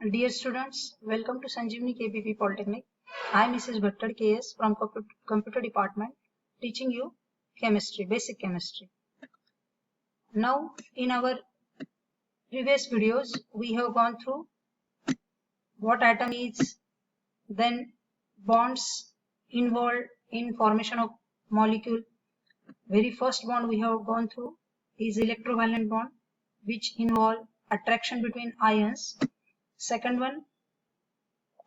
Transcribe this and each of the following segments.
Dear students, welcome to Sanjeevani KPP Polytechnic. I am Mrs. Bhattar KS from Computer Department, teaching you chemistry, basic chemistry. Now, in our previous videos, we have gone through what atom is, then bonds involved in formation of molecule. Very first bond we have gone through is electrovalent bond, which involve attraction between ions. Second one,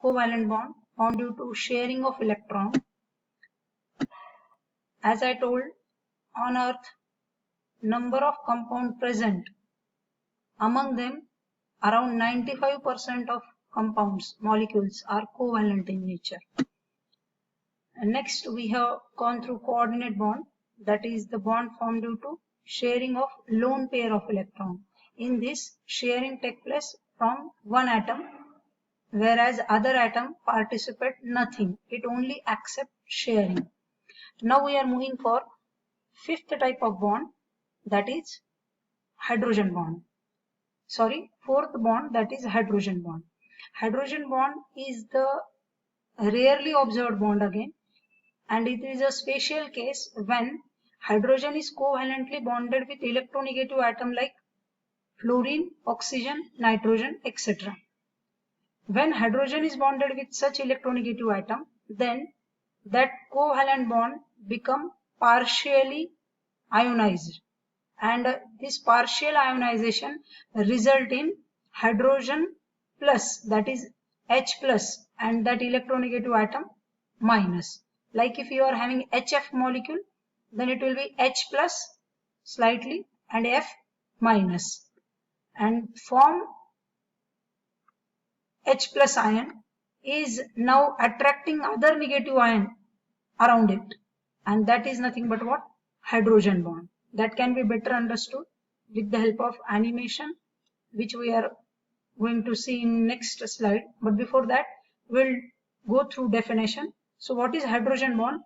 covalent bond formed due to sharing of electron. As I told, on Earth, number of compound present. Among them, around 95% of compounds, molecules are covalent in nature. And next, we have gone through coordinate bond, that is the bond formed due to sharing of lone pair of electron. In this, sharing takes place from one atom, whereas other atom participate nothing. It only accept sharing. Now we are moving for fifth type of bond, that is hydrogen bond. Fourth bond, that is hydrogen bond. Hydrogen bond is the rarely observed bond again, and it is a special case when hydrogen is covalently bonded with electronegative atom like fluorine, oxygen, nitrogen, etc. When hydrogen is bonded with such electronegative atom, then that covalent bond become partially ionized, and this partial ionization result in hydrogen plus, that is H plus, and that electronegative atom minus. Like if you are having HF molecule, then it will be H plus slightly and F minus, and form H plus ion is now attracting other negative ion around it, and that is nothing but what? Hydrogen bond. That can be better understood with the help of animation, which we are going to see in next slide. But before that, we'll go through definition. So what is hydrogen bond?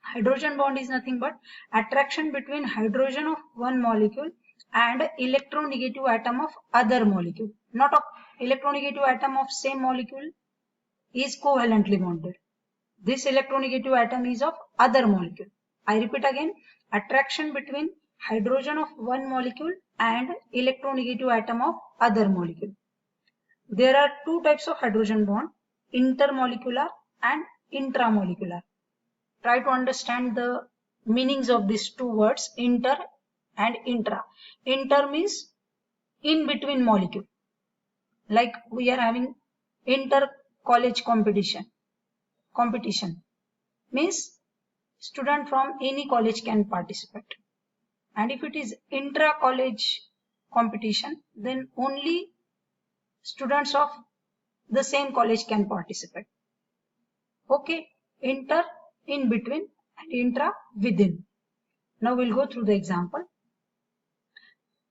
Hydrogen bond is nothing but attraction between hydrogen of one molecule and electronegative atom of other molecule. Not of electronegative atom of same molecule is covalently bonded. This electronegative atom is of other molecule. I repeat again, attraction between hydrogen of one molecule and electronegative atom of other molecule. There are two types of hydrogen bond, intermolecular and intramolecular. Try to understand the meanings of these two words, inter and intra. Inter means in between molecule. Like we are having inter-college competition means student from any college can participate. And if it is intra-college competition, then only students of the same college can participate. Okay, inter in between and intra within. Now we'll go through the example.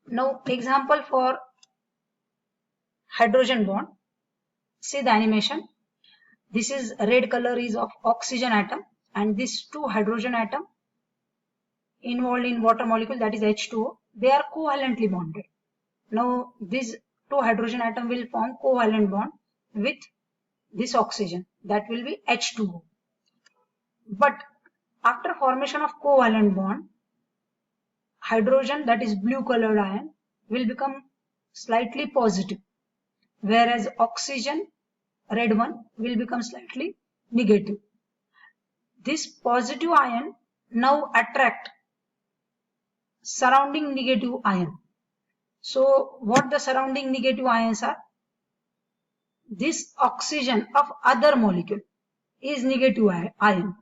Now example for hydrogen bond. See the animation. This is red color is of oxygen atom, and these two hydrogen atom involved in water molecule, that is H2O, they are covalently bonded. Now these two hydrogen atom will form covalent bond with this oxygen, that will be H2O. But after formation of covalent bond, hydrogen, that is blue colored ion, will become slightly positive, whereas oxygen, red one, will become slightly negative. This positive ion now attract surrounding negative ion. So what the surrounding negative ions are? This oxygen of other molecule is negative ion.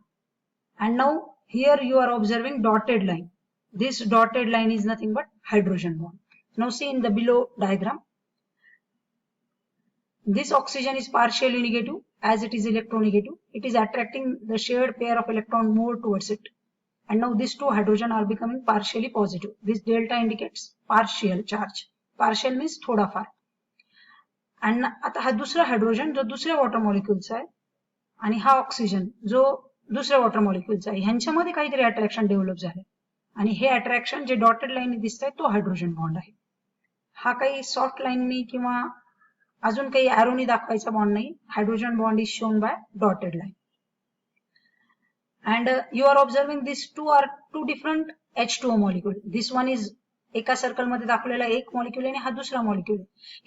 And now here you are observing dotted line. This dotted line is nothing but hydrogen bond. Now see in the below diagram. This oxygen is partially negative as it is electronegative. It is attracting the shared pair of electron more towards it. And now these two hydrogen are becoming partially positive. This delta indicates partial charge. Partial means थोड़ा फार. आणि आता हा दुसरा hydrogen जो दुसऱ्या water मॉलिक्यूलचा आहे आणि हा ऑक्सिजन जो दुसऱ्या वॉटर मॉलिक्यूलचा आहे, ह्यांच्यामध्ये काहीतरी अट्रॅक्शन डेव्हलप झालंय आणि हे अट्रॅक्शन जे डॉटेड लाईन दिसतंय तो हायड्रोजन बॉन्ड आहे. हा काही सॉफ्ट लाईननी किंवा अजून काही arrowनी दाखवायचा बॉन्ड नाही. Hydrogen bond is shown by dotted line. And you are observing these two different H2O molecule. This one is एका सर्कल मध्ये दाखवलेला एक मॉलिक्यूल आणि हा दुसरा मॉलिक्यूल.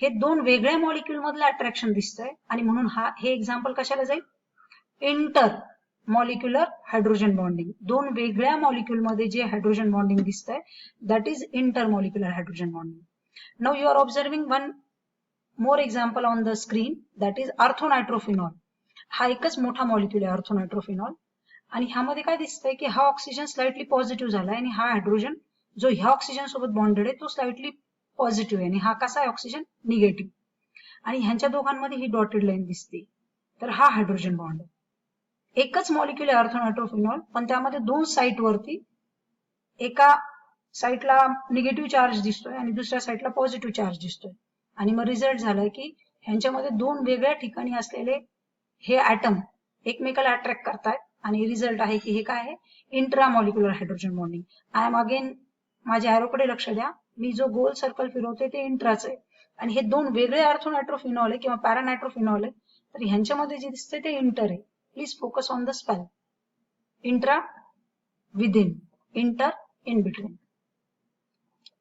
हे दोन वेगळ्या मॉलिक्यूल मधलं अट्रॅक्शन दिसतंय आणि म्हणून हे एक्झाम्पल कशाला जाईल? Inter molecular hydrogen bonding. दोन वेगळ्या मॉलिक्यूल मध्ये जे हायड्रोजन बॉन्डिंग दिसतंय that is inter molecular hydrogen bonding. Now you are observing one more example on the screen that is orthonitrophenol. हा एकच मोठा मॉलिक्यूल आहे ऑर्थोनायट्रोफिनॉल आणि ह्यामध्ये काय दिसतंय की हा ऑक्सिजन स्लाइटली पॉझिटिव्ह झालाय आणि हा हायड्रोजन जो ह्या ऑक्सिजन सोबत बॉन्डेड आहे तो स्लाइटली पॉझिटिव्ह आहे आणि हा कसा आहे ऑक्सिजन निगेटिव्ह. आणि ह्यांच्या दोघांमध्ये ही डॉटेड लाईन दिसते. तर हा हायड्रोजन बॉन्ड आहे. एकच मॉलिक्यूल आहे ऑर्थोनायट्रोफिनॉल पण त्यामध्ये दोन साईट वरती एका साईटला निगेटिव्ह चार्ज दिसतोय आणि दुसऱ्या साईटला पॉझिटिव्ह चार्ज दिसतोय. आणि मग रिझल्ट झालाय की ह्यांच्यामध्ये दोन वेगळ्या ठिकाणी असलेले हे ऍटम एकमेकाला अट्रॅक्ट करतायत आणि रिझल्ट आहे की हे काय आहे? Intramolecular hydrogen bonding. I am again माझ्या एरोकडे लक्ष द्या. मी जो गोल सर्कल फिरवते ते इंट्राच आहे आणि हे दोन वेगळे ऑर्थोनायट्रोफिनॉल आहे किंवा पॅरानायट्रोफिनॉल आहे. तर ह्यांच्यामध्ये जे दिसते ते इंटर आहे. Please focus on the spell. Intra, within, inter, in between.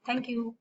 Thank you.